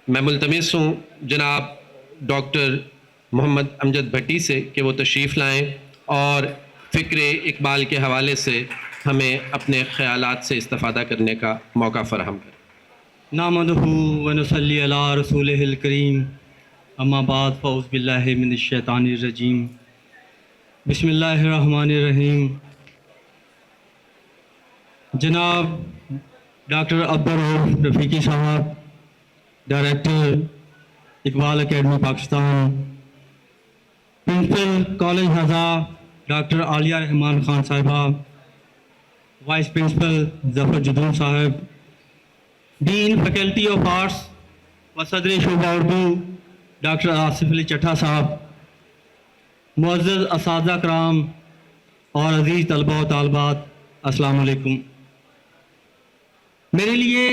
میں ملتمس ہوں جناب ڈاکٹر محمد امجد بھٹی سے کہ وہ تشریف لائیں اور فکر اقبال کے حوالے سے ہمیں اپنے خیالات سے استفادہ کرنے کا موقع فراہم کریں۔ نحمدہ ونصلی علی رسولہ الکریم، اما بعد فاعوذ باللہ من الشیطان الرجیم، بسم اللہ الرحمن الرحیم۔ جناب ڈاکٹر عبدالرؤف رفیقی صاحب، director Iqbal academy Pakistan, principal college ہزا ڈاکٹر عالیہ رحمان خان صاحبہ، وائس پرنسپل ظفر جدون صاحب، ڈین فیکلٹی آف آرٹس و صدر شعبہ اردو ڈاکٹر آصف علی چٹھا صاحب، معزز اساتذہ کرام اور عزیز طلبہ و طالبات، السلام علیکم۔ میرے لیے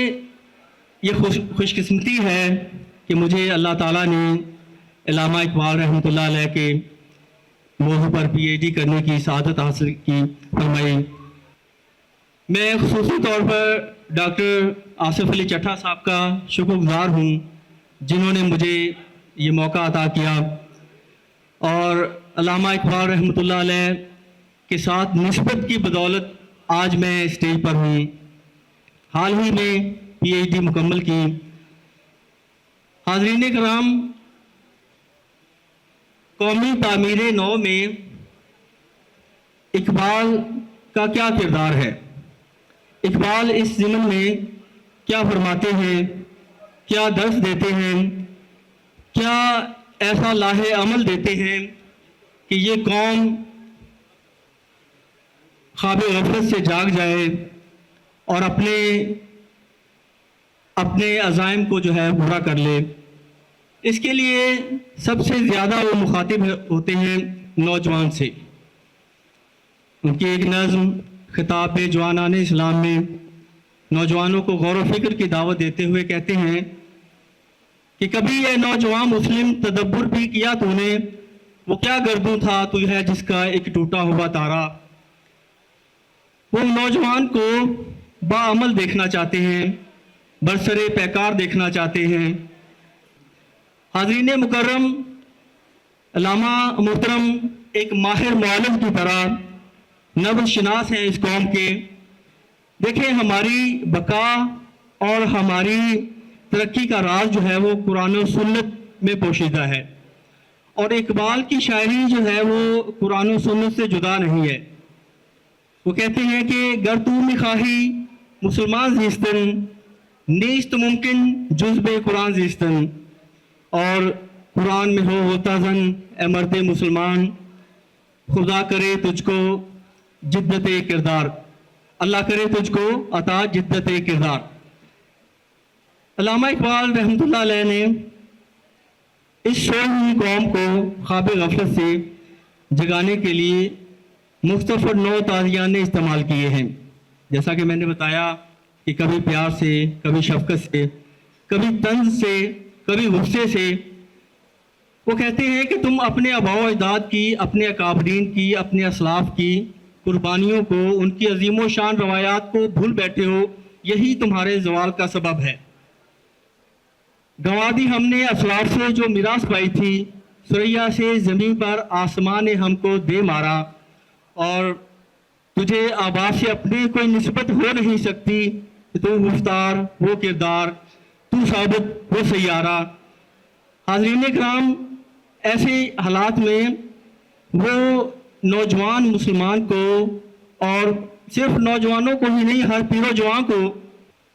یہ خوش قسمتی ہے کہ مجھے اللہ تعالیٰ نے علامہ اقبال رحمۃ اللہ علیہ کے موضوع پر پی ایچ ڈی کرنے کی سعادت حاصل کی فرمائی۔ میں خصوصی طور پر ڈاکٹر آصف علی چٹھا صاحب کا شکر گزار ہوں جنہوں نے مجھے یہ موقع عطا کیا، اور علامہ اقبال رحمۃ اللہ علیہ کے ساتھ نسبت کی بدولت آج میں اسٹیج پر ہوں۔ حال ہی میں پی ایچ ڈی مکمل کی۔ حاضرین کرام، قومی تعمیر نو میں اقبال کا کیا کردار ہے؟ اقبال اس ضمن میں کیا فرماتے ہیں، کیا درس دیتے ہیں، کیا ایسا لاہ عمل دیتے ہیں کہ یہ قوم خواب غفلت سے جاگ جائے اور اپنے عزائم کو جو ہے پورا کر لے؟ اس کے لیے سب سے زیادہ وہ مخاطب ہوتے ہیں نوجوان سے۔ ان کی ایک نظم خطاب جوانان اسلام میں نوجوانوں کو غور و فکر کی دعوت دیتے ہوئے کہتے ہیں کہ کبھی اے نوجوان مسلم تدبر بھی کیا تو نے، وہ کیا گردوں تھا تو ہے جس کا ایک ٹوٹا ہوا تارا۔ وہ نوجوان کو باعمل دیکھنا چاہتے ہیں، برسرے پیکار دیکھنا چاہتے ہیں۔ حاضرین مکرم، علامہ محترم ایک ماہر معلم کی طرح نبض شناس ہیں اس قوم کے۔ دیکھیں، ہماری بقا اور ہماری ترقی کا راز جو ہے وہ قرآن و سنت میں پوشیدہ ہے، اور اقبال کی شاعری جو ہے وہ قرآن و سنت سے جدا نہیں ہے۔ وہ کہتے ہیں کہ گر تو میخواہی مسلمان زیستن، نیست ممکن جز بے قرآن زیستن، اور قرآن میں ہو ہوتا زن اے مرد مسلمان، خدا کرے تجھ کو جدت کردار، اللہ کرے تجھ کو عطا جدت کردار۔ علامہ اقبال رحمۃ اللہ علیہ نے اس سوئی ہوئی قوم کو خواب غفلت سے جگانے کے لیے مختلف نو تعزیان استعمال کیے ہیں۔ جیسا کہ میں نے بتایا کہ کبھی پیار سے، کبھی شفقت سے، کبھی طنز سے، کبھی غصے سے۔ وہ کہتے ہیں کہ تم اپنے آباء و اجداد کی، اپنے اکابرین کی، اپنے اسلاف کی قربانیوں کو، ان کی عظیم و شان روایات کو بھول بیٹھے ہو، یہی تمہارے زوال کا سبب ہے۔ گنوا دی ہم نے اسلاف سے جو میراث پائی تھی، ثریا سے زمین پر آسمان نے ہم کو دے مارا، اور تجھے آبا سے اپنی کوئی نسبت ہو نہیں سکتی کہ تو گفتار وہ کردار، تو ثابت وہ سیارہ۔ حاضرین کرام، ایسے حالات میں وہ نوجوان مسلمان کو، اور صرف نوجوانوں کو ہی نہیں، ہر پیر و جوان کو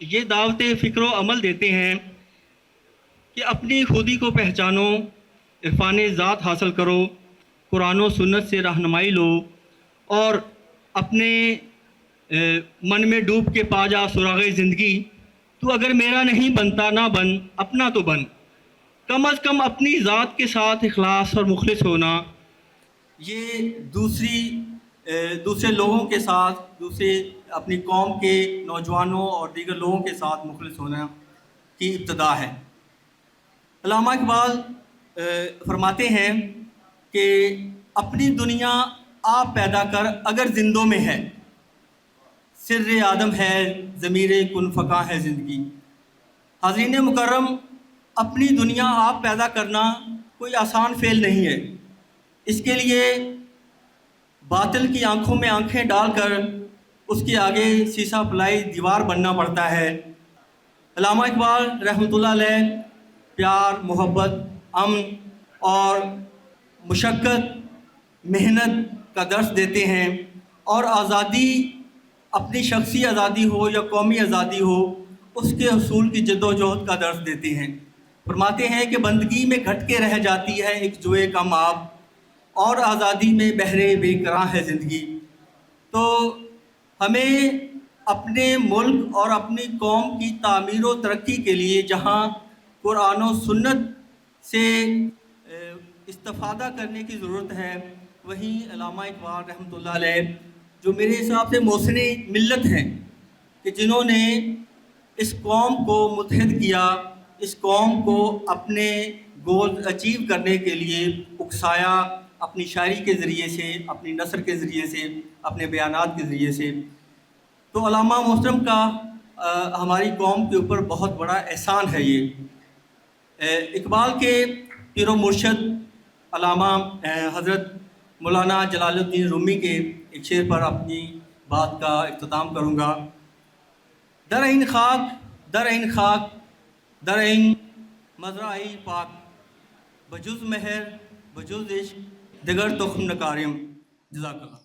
یہ دعوت فکر و عمل دیتے ہیں کہ اپنی خودی کو پہچانو، عرفان ذات حاصل کرو، قرآن و سنت سے رہنمائی لو، اور اپنے من میں ڈوب کے پا جا سراغ زندگی۔ تو اگر میرا نہیں بنتا نہ بن، اپنا تو بن، کم از کم اپنی ذات کے ساتھ اخلاص اور مخلص ہونا، یہ دوسرے لوگوں کے ساتھ، اپنی قوم کے نوجوانوں اور دیگر لوگوں کے ساتھ مخلص ہونا کی ابتدا ہے۔ علامہ اقبال فرماتے ہیں کہ اپنی دنیا آپ پیدا کر اگر زندوں میں ہے، سر آدم ہے ضمیر کن فقاں ہے زندگی۔ حاضرین مکرم، اپنی دنیا آپ پیدا کرنا کوئی آسان فعل نہیں ہے. اس کے لیے باطل کی آنکھوں میں آنکھیں ڈال کر اس کے آگے سیسا پلائی دیوار بننا پڑتا ہے. علامہ اقبال رحمۃ اللہ علیہ پیار، محبت، امن اور مشقت، محنت کا درس دیتے ہیں، اور آزادی، اپنی شخصی آزادی ہو یا قومی آزادی ہو، اس کے حصول کی جد و جہد کا درس دیتے ہیں. فرماتے ہیں کہ بندگی میں گھٹ کے رہ جاتی ہے ایک جوئے کا ماب، اور آزادی میں بہرے بے کراں ہے زندگی. تو ہمیں اپنے ملک اور اپنی قوم کی تعمیر و ترقی کے لیے جہاں قرآن و سنت سے استفادہ کرنے کی ضرورت ہے، وہیں علامہ اقبال رحمۃ اللہ علیہ جو میرے حساب سے محسن ملت ہیں، کہ جنہوں نے اس قوم کو متحد کیا، اس قوم کو اپنے گول اچیو کرنے کے لیے اکسایا، اپنی شاعری کے ذریعے سے، اپنی نثر کے ذریعے سے، اپنے بیانات کے ذریعے سے. تو علامہ محترم کا ہماری قوم کے اوپر بہت بڑا احسان ہے یہ. اقبال کے پیر و مرشد علامہ حضرت مولانا جلال الدین رومی کے ایک شعر پر اپنی بات کا اختتام کروں گا. در این خاک، در این خاک، در این مزرعی پاک، بجز مہر، بجز عشق، دگر تخم نکاریم. جزاک اللہ.